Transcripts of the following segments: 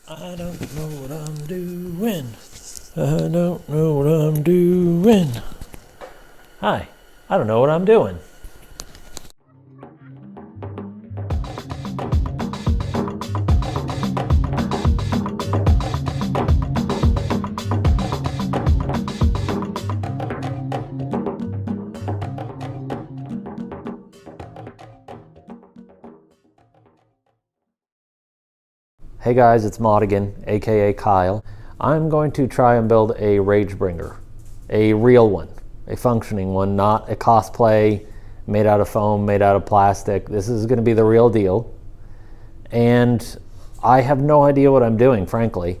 I don't know what I'm doing. I don't know what I'm doing. Hi, I don't know what I'm doing. Hey guys, it's Maudigan, aka Kyle. I'm going to try and build a Ragebringer. A real one. A functioning one, not a cosplay made out of foam, made out of plastic. This is going to be the real deal. And I have no idea what I'm doing, frankly.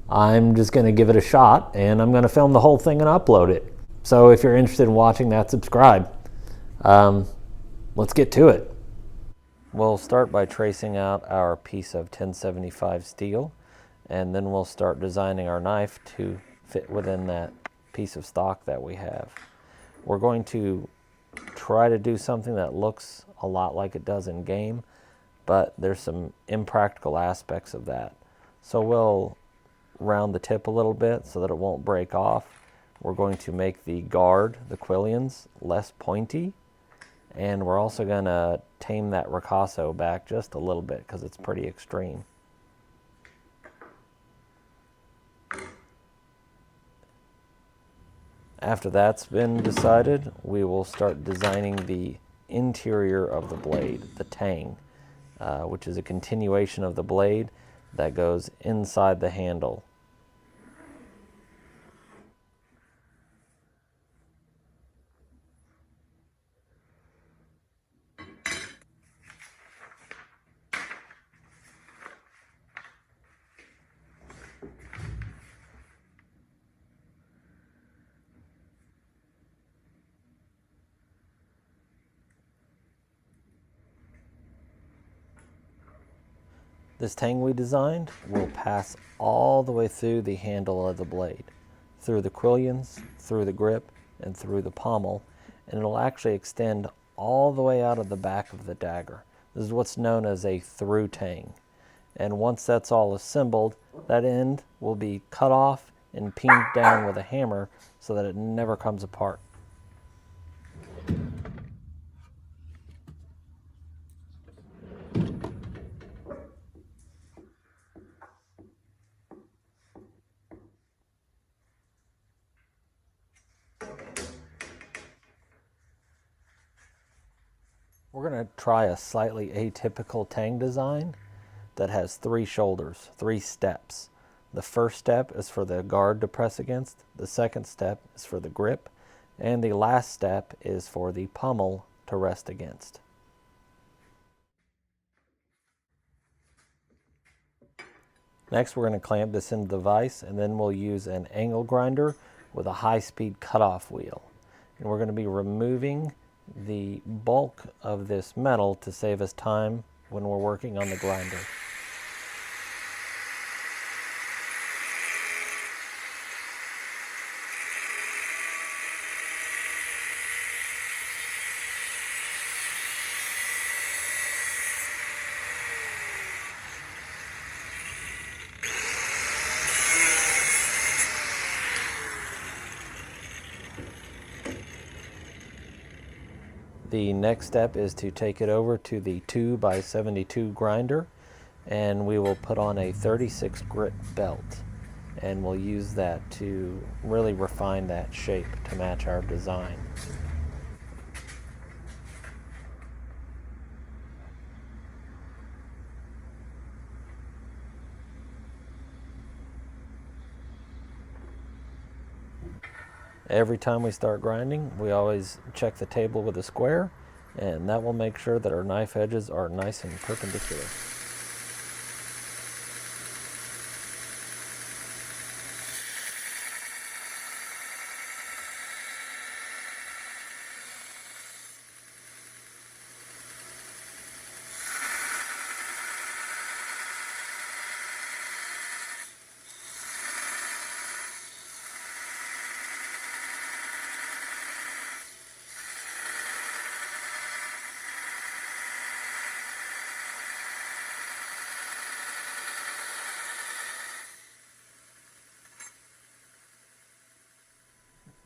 I'm just going to give it a shot, and I'm going to film the whole thing and upload it. So if you're interested in watching that, subscribe. Let's get to it. We'll start by tracing out our piece of 1075 steel, and then we'll start designing our knife to fit within that piece of stock that we have. We're going to try to do something that looks a lot like it does in game, but there's some impractical aspects of that. So we'll round the tip a little bit so that it won't break off. We're going to make the guard, the quillions, less pointy. And we're also going to tame that ricasso back just a little bit because it's pretty extreme. After that's been decided, we will start designing the interior of the blade, the tang, which is a continuation of the blade that goes inside the handle. This tang we designed will pass all the way through the handle of the blade, through the quillions, through the grip, and through the pommel, and it'll actually extend all the way out of the back of the dagger. This is what's known as a through tang. And once that's all assembled, that end will be cut off and pinned down with a hammer so that it never comes apart. We're going to try a slightly atypical tang design that has 3 shoulders, 3 steps. The first step is for the guard to press against, the second step is for the grip, and the last step is for the pommel to rest against. Next, we're going to clamp this into the vise, and then we'll use an angle grinder with a high-speed cutoff wheel. And we're going to be removing the bulk of this metal to save us time when we're working on the grinder. The next step is to take it over to the 2x72 grinder, and we will put on a 36 grit belt, and we'll use that to really refine that shape to match our design. Every time we start grinding, we always check the table with a square, and that will make sure that our knife edges are nice and perpendicular.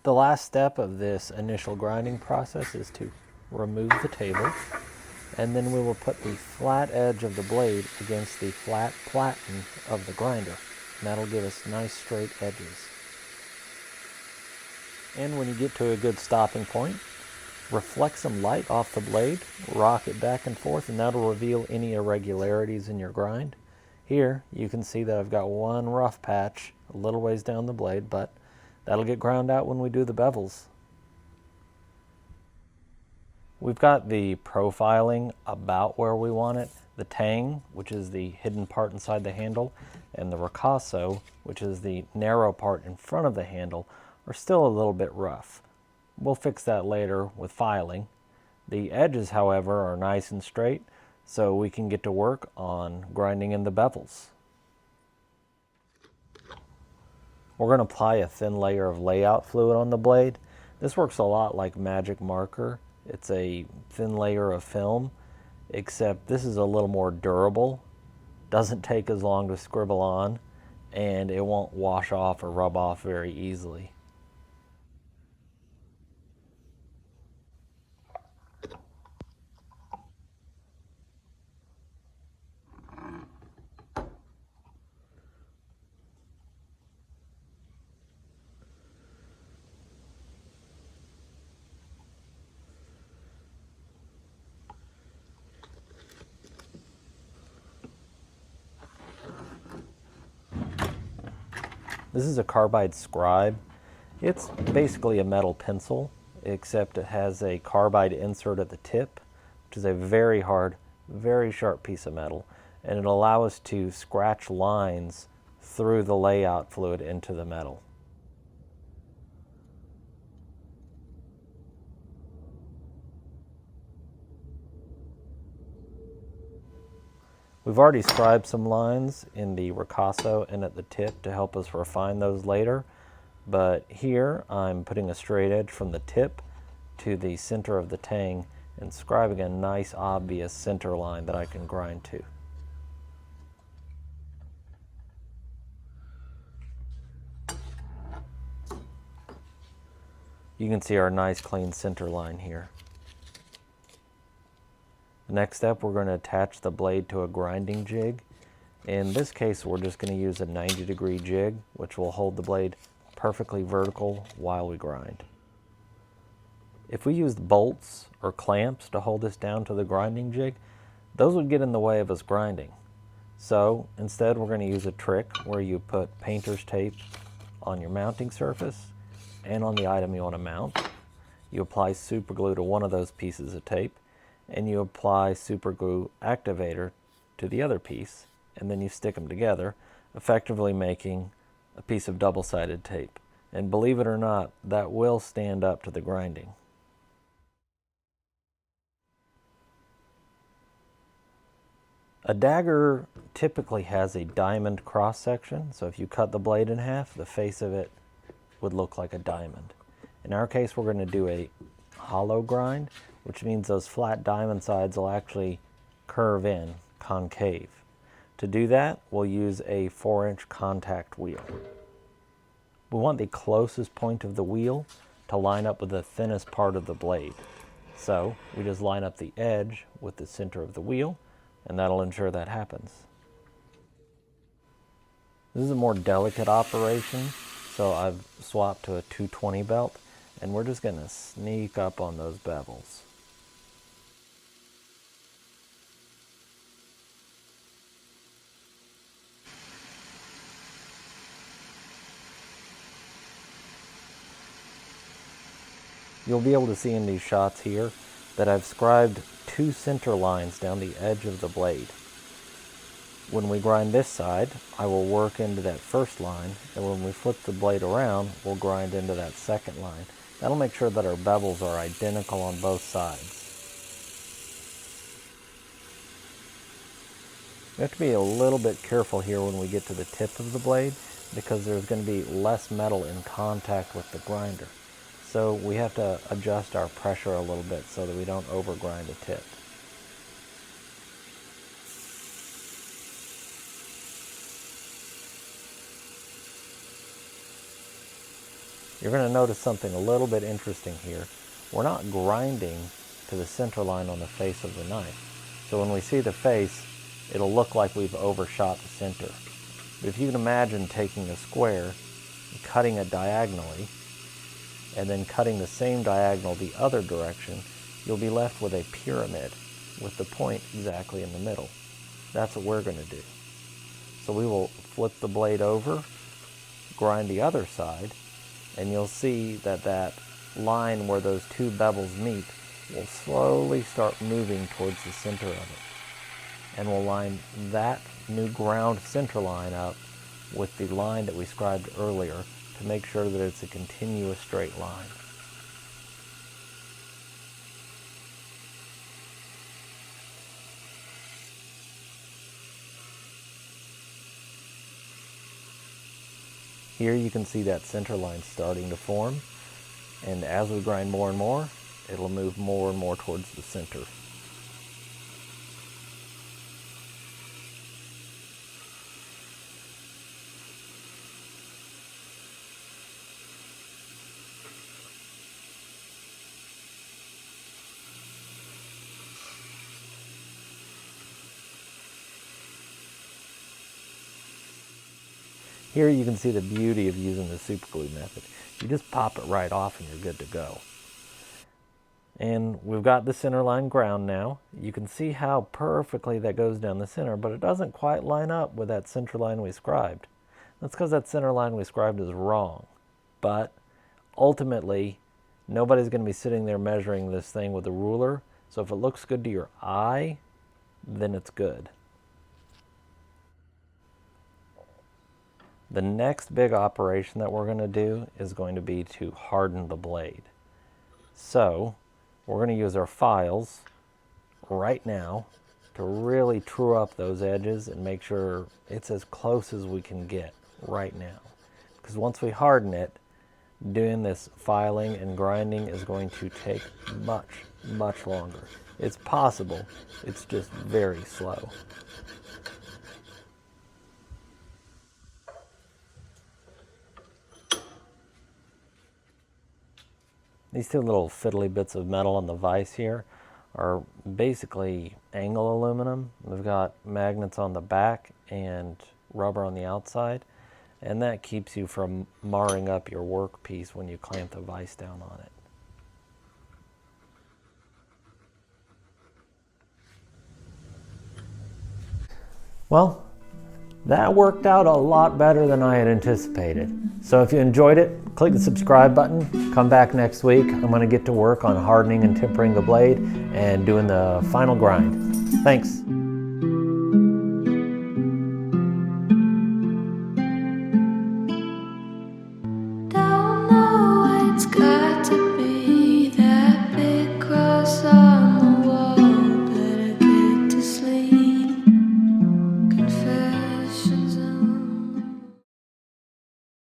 The last step of this initial grinding process is to remove the table, and then we will put the flat edge of the blade against the flat platen of the grinder. And that'll give us nice straight edges. And when you get to a good stopping point, reflect some light off the blade, rock it back and forth, and that'll reveal any irregularities in your grind. Here, you can see that I've got one rough patch a little ways down the blade, but that'll get ground out when we do the bevels. We've got the profiling about where we want it. The tang, which is the hidden part inside the handle, and the ricasso, which is the narrow part in front of the handle, are still a little bit rough. We'll fix that later with filing. The edges, however, are nice and straight, so we can get to work on grinding in the bevels. We're going to apply a thin layer of layout fluid on the blade. This works a lot like magic marker. It's a thin layer of film, except this is a little more durable, doesn't take as long to scribble on, and it won't wash off or rub off very easily. This is a Carbide Scribe. It's basically a metal pencil, except it has a carbide insert at the tip, which is a very hard, very sharp piece of metal, and it'll allow us to scratch lines through the layout fluid into the metal. We've already scribed some lines in the ricasso and at the tip to help us refine those later, but here I'm putting a straight edge from the tip to the center of the tang and scribing a nice obvious center line that I can grind to. You can see our nice clean center line here. The next step, we're going to attach the blade to a grinding jig. In this case, we're just going to use a 90-degree jig, which will hold the blade perfectly vertical while we grind. If we used bolts or clamps to hold this down to the grinding jig, those would get in the way of us grinding. So instead, we're going to use a trick where you put painter's tape on your mounting surface and on the item you want to mount. You apply super glue to one of those pieces of tape, and you apply super glue activator to the other piece, and then you stick them together, effectively making a piece of double-sided tape. And believe it or not, that will stand up to the grinding. A dagger typically has a diamond cross section, so if you cut the blade in half, the face of it would look like a diamond. In our case, we're going to do a hollow grind, which means those flat diamond sides will actually curve in, concave. To do that, we'll use a 4-inch contact wheel. We want the closest point of the wheel to line up with the thinnest part of the blade. So we just line up the edge with the center of the wheel, and that'll ensure that happens. This is a more delicate operation, so I've swapped to a 220 belt, and we're just going to sneak up on those bevels. You'll be able to see in these shots here that I've scribed 2 center lines down the edge of the blade. When we grind this side, I will work into that first line, and when we flip the blade around, we'll grind into that second line. That'll make sure that our bevels are identical on both sides. We have to be a little bit careful here when we get to the tip of the blade, because there's going to be less metal in contact with the grinder. So we have to adjust our pressure a little bit so that we don't overgrind the tip. you're going to notice something a little bit interesting here. We're not grinding to the center line on the face of the knife. So when we see the face, it'll look like we've overshot the center. But if you can imagine taking a square, cutting it diagonally, and then cutting the same diagonal the other direction, you'll be left with a pyramid with the point exactly in the middle. That's what we're going to do. So we will flip the blade over, grind the other side, and you'll see that that line where those two bevels meet will slowly start moving towards the center of it. And we'll line that new ground center line up with the line that we scribed earlier to make sure that it's a continuous straight line. Here you can see that center line starting to form, and as we grind more and more, it'll move more and more towards the center. Here you can see the beauty of using the super glue method. You just pop it right off and you're good to go. And we've got the center line ground now. You can see how perfectly that goes down the center, but it doesn't quite line up with that center line we scribed. That's because that center line we scribed is wrong. But ultimately, nobody's going to be sitting there measuring this thing with a ruler. So if it looks good to your eye, then it's good. The next big operation that we're going to do is going to be to harden the blade. So we're going to use our files right now to really true up those edges and make sure it's as close as we can get right now. Because once we harden it, doing this filing and grinding is going to take much, much longer. It's possible, it's just very slow. These two little fiddly bits of metal on the vise here are basically angle aluminum. We've got magnets on the back and rubber on the outside, and that keeps you from marring up your workpiece when you clamp the vise down on it. Well, that worked out a lot better than I had anticipated. So if you enjoyed it, click the subscribe button. Come back next week. I'm going to get to work on hardening and tempering the blade and doing the final grind. Thanks.